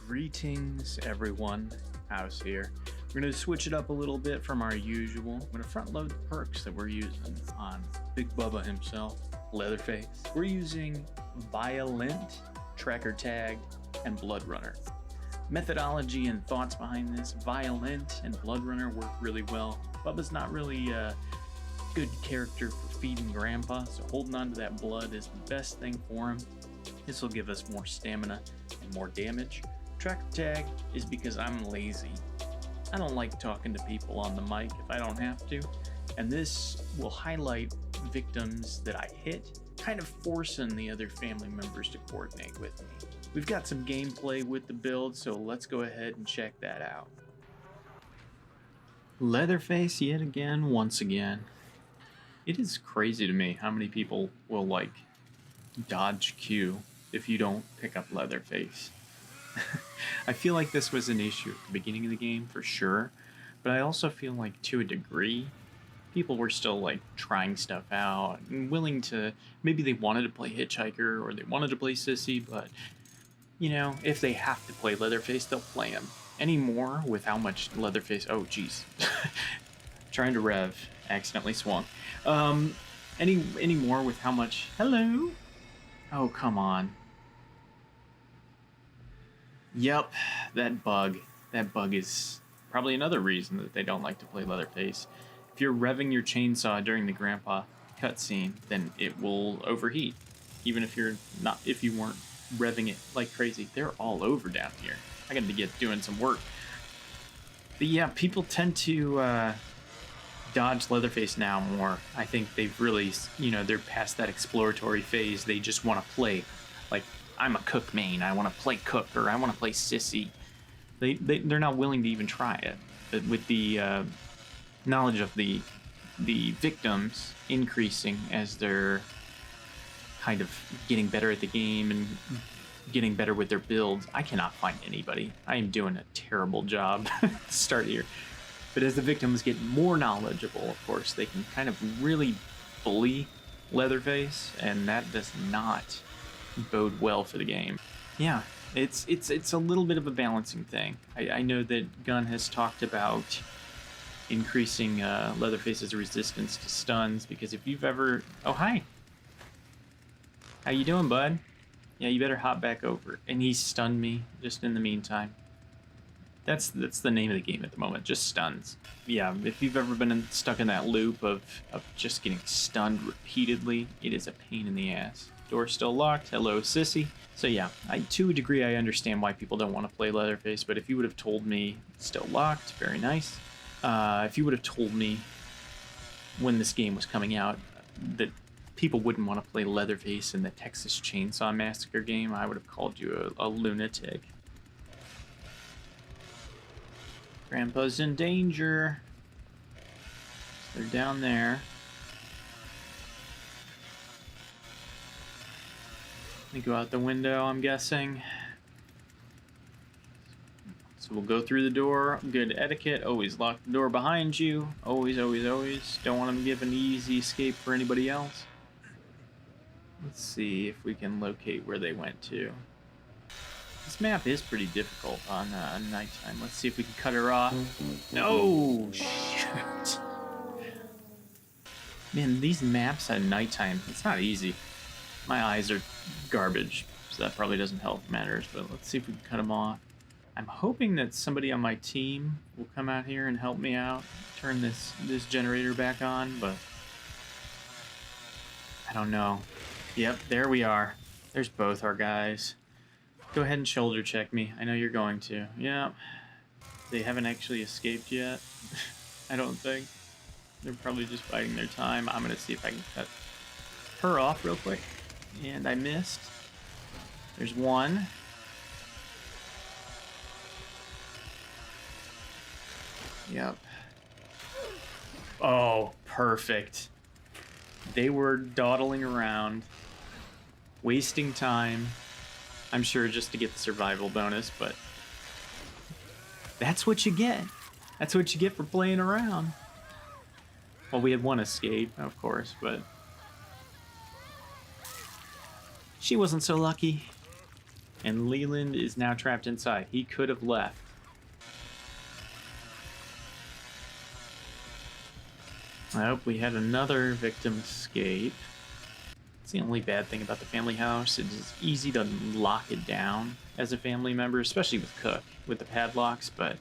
Greetings, everyone. House here. We're going to switch it up a little bit from our usual. I'm going to front load the perks that we're using on Big Bubba himself, Leatherface. We're using Vial-Ent, Tracker Tag, and Blood Runner. Methodology and thoughts behind this: Vial-Ent and Blood Runner work really well. Bubba's not really a good character for feeding Grandpa, so holding on to that blood is the best thing for him. This will give us more stamina and more damage. Tracker Tag is because I'm lazy. I don't like talking to people on the mic if I don't have to, and this will highlight victims that I hit, kind of forcing the other family members to coordinate with me. We've got some gameplay with the build, so let's go ahead and check that out. Leatherface yet again, once again. It is crazy to me how many people will like dodge Q if you don't pick up Leatherface. I feel like this was an issue at the beginning of the game for sure, but I also feel like to a degree people were still like trying stuff out and willing to, maybe they wanted to play Hitchhiker or they wanted to play Sissy, but you know, if they have to play Leatherface, they'll play him. Anymore with how much Leatherface, oh geez, trying to rev, accidentally swung. Anymore with how much, hello? Oh, come on. Yep, that bug is probably another reason that they don't like to play Leatherface. If you're revving your chainsaw during the Grandpa cutscene, then it will overheat. Even if you weren't revving it like crazy. They're all over down here. I got to get doing some work. But yeah, people tend to dodge Leatherface now more. I think they've really, they're past that exploratory phase. They just want to play. Like, I'm a Cook main. I want to play Cook, or I want to play Sissy. They're not willing to even try it. But with the knowledge of the victims increasing as they're kind of getting better at the game and getting better with their builds, I cannot find anybody. I am doing a terrible job to start here. But as the victims get more knowledgeable, of course, they can kind of really bully Leatherface, and that does not bode well for the game. Yeah, it's a little bit of a balancing thing. I know that Gunn has talked about increasing Leatherface's resistance to stuns, because if you've ever... Oh, hi! How you doing, bud? Yeah, you better hop back over. And he stunned me just in the meantime. That's the name of the game at the moment, just stuns. Yeah, if you've ever been stuck in that loop of just getting stunned repeatedly, it is a pain in the ass. Door's still locked. Hello, Sissy. So yeah, to a degree I understand why people don't want to play Leatherface, but if you would have told me still locked, very nice. If you would have told me when this game was coming out that people wouldn't want to play Leatherface in the Texas Chainsaw Massacre game, I would have called you a lunatic. Grandpa's in danger. They're down there. They go out the window, I'm guessing. So we'll go through the door. Good etiquette. Always lock the door behind you. Always, always, always. Don't want them to give an easy escape for anybody else. Let's see if we can locate where they went to. This map is pretty difficult on nighttime. Let's see if we can cut her off. No! Shoot! Man, these maps at nighttime, it's not easy. My eyes are garbage, so that probably doesn't help matters, but let's see if we can cut them off. I'm hoping that somebody on my team will come out here and help me out, turn this generator back on, but I don't know. Yep, there we are. There's both our guys. Go ahead and shoulder check me. I know you're going to. Yep. They haven't actually escaped yet. I don't think. They're probably just biding their time. I'm going to see if I can cut her off real quick. And I missed. There's one. Yep. Oh, perfect. They were dawdling around, wasting time, I'm sure just to get the survival bonus, but that's what you get. That's what you get for playing around. Well, we had one escape, of course, but she wasn't so lucky. And Leland is now trapped inside. He could have left. Oh, we had another victim escape. It's the only bad thing about the family house. It is easy to lock it down as a family member, especially with Cook, with the padlocks, but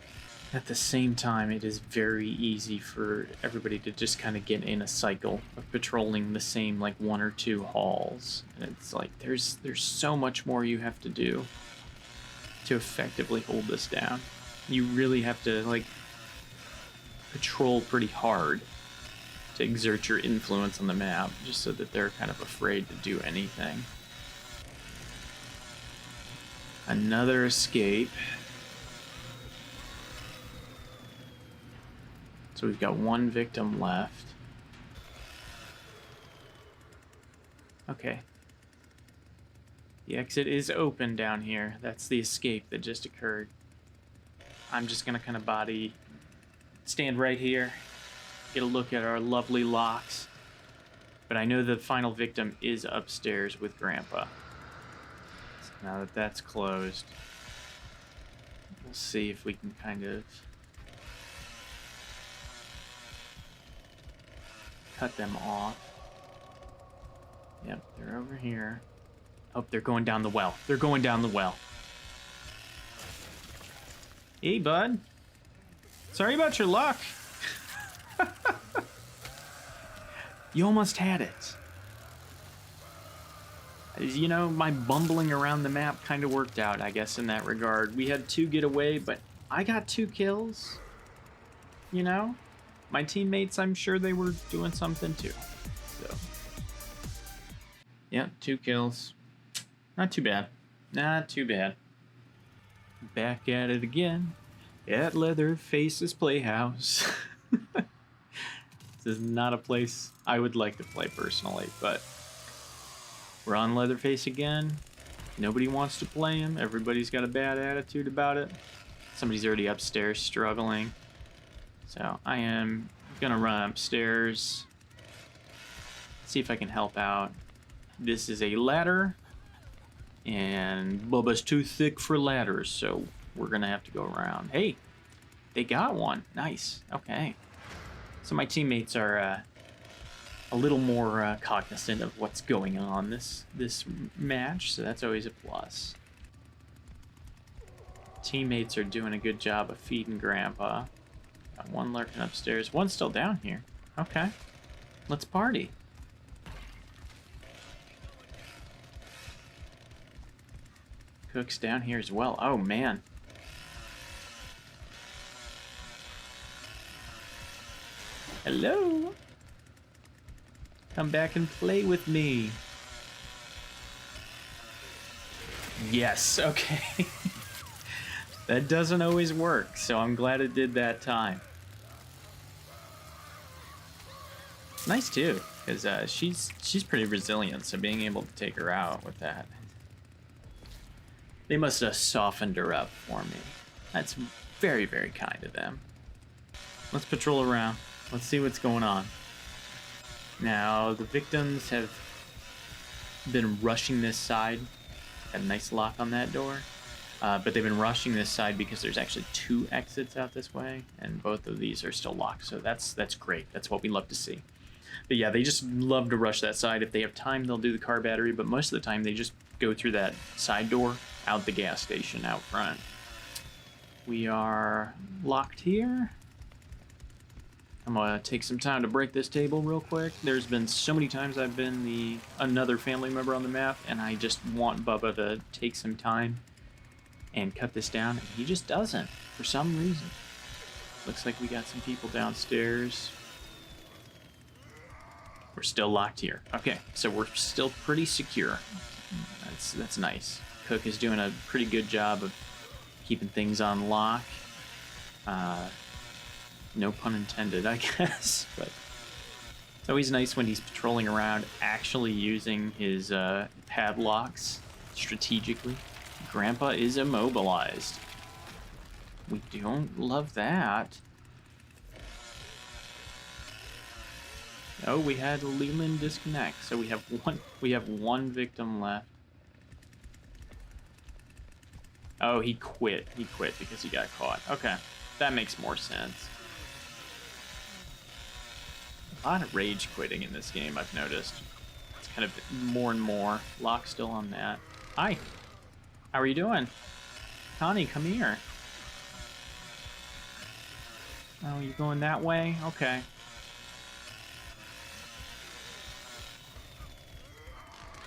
at the same time, it is very easy for everybody to just kind of get in a cycle of patrolling the same, like, 1 or 2 halls. And it's like, there's so much more you have to do to effectively hold this down. You really have to, like, patrol pretty hard to exert your influence on the map, just so that they're kind of afraid to do anything. Another escape. So we've got 1 victim left. Okay. The exit is open down here. That's the escape that just occurred. I'm just gonna kind of stand right here, get a look at our lovely locks. But I know the final victim is upstairs with Grandpa. So now that that's closed, we'll see if we can kind of cut them off. Yep, they're over here. Oh, they're going down the well. They're going down the well. Hey, bud. Sorry about your luck. You almost had it. You know, my bumbling around the map kind of worked out, I guess, in that regard. We had 2 get away, but I got 2 kills. You know? My teammates, I'm sure they were doing something too. So, yeah, 2 kills. Not too bad. Not too bad. Back at it again at Leatherface's Playhouse. This is not a place I would like to play personally, but we're on Leatherface again. Nobody wants to play him. Everybody's got a bad attitude about it. Somebody's already upstairs struggling. So I am gonna run upstairs, see if I can help out. This is a ladder, and Bubba's too thick for ladders, so we're gonna have to go around. Hey, they got one. Nice. Okay. So my teammates are a little more cognizant of what's going on this match, so that's always a plus. Teammates are doing a good job of feeding Grandpa. Got 1 lurking upstairs. 1's still down here. Okay. Let's party. Cook's down here as well. Oh, man. Hello? Come back and play with me. Yes, okay. That doesn't always work, so I'm glad it did that time. Nice too, because she's pretty resilient, so being able to take her out with that. They must have softened her up for me. That's very, very kind of them. Let's patrol around. Let's see what's going on. Now, the victims have been rushing this side. Got a nice lock on that door. But they've been rushing this side because there's actually 2 exits out this way, and both of these are still locked, so that's great. That's what we love to see. But yeah, they just love to rush that side. If they have time, they'll do the car battery, but most of the time they just go through that side door out the gas station out front. We are locked here. I'm gonna take some time to break this table real quick. There's been so many times I've been another family member on the map, and I just want Bubba to take some time and cut this down, and he just doesn't, for some reason. Looks like we got some people downstairs. We're still locked here. Okay, so we're still pretty secure. That's nice. Cook is doing a pretty good job of keeping things on lock. No pun intended, I guess, but it's always nice when he's patrolling around actually using his padlocks strategically. Grandpa is immobilized. We don't love that. Oh, we had Leland disconnect, so we have one victim left. Oh, he quit. He quit because he got caught. Okay, that makes more sense. A lot of rage quitting in this game, I've noticed. It's kind of more and more. Locke still on that. Hi. How are you doing? Connie, come here. Oh, you're going that way? Okay.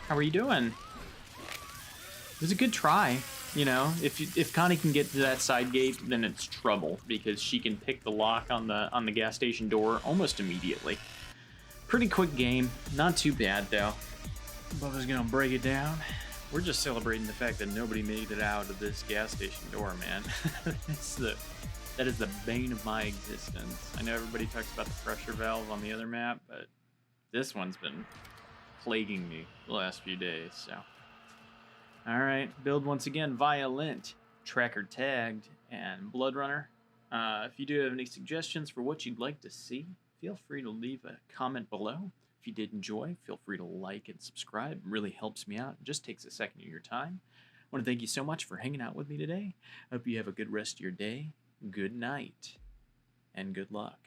How are you doing? It was a good try. You know, if Connie can get to that side gate, then it's trouble because she can pick the lock on the gas station door almost immediately. Pretty quick game, not too bad though. Bubba's gonna break it down. We're just celebrating the fact that nobody made it out of this gas station door, man. That is the bane of my existence. I know everybody talks about the pressure valve on the other map, but this one's been plaguing me the last few days, so. Alright, build once again, Vial-Ent, Tracker Tagged, and Blood Runner. If you do have any suggestions for what you'd like to see, feel free to leave a comment below. If you did enjoy, feel free to like and subscribe. It really helps me out. It just takes a second of your time. I want to thank you so much for hanging out with me today. I hope you have a good rest of your day, good night, and good luck.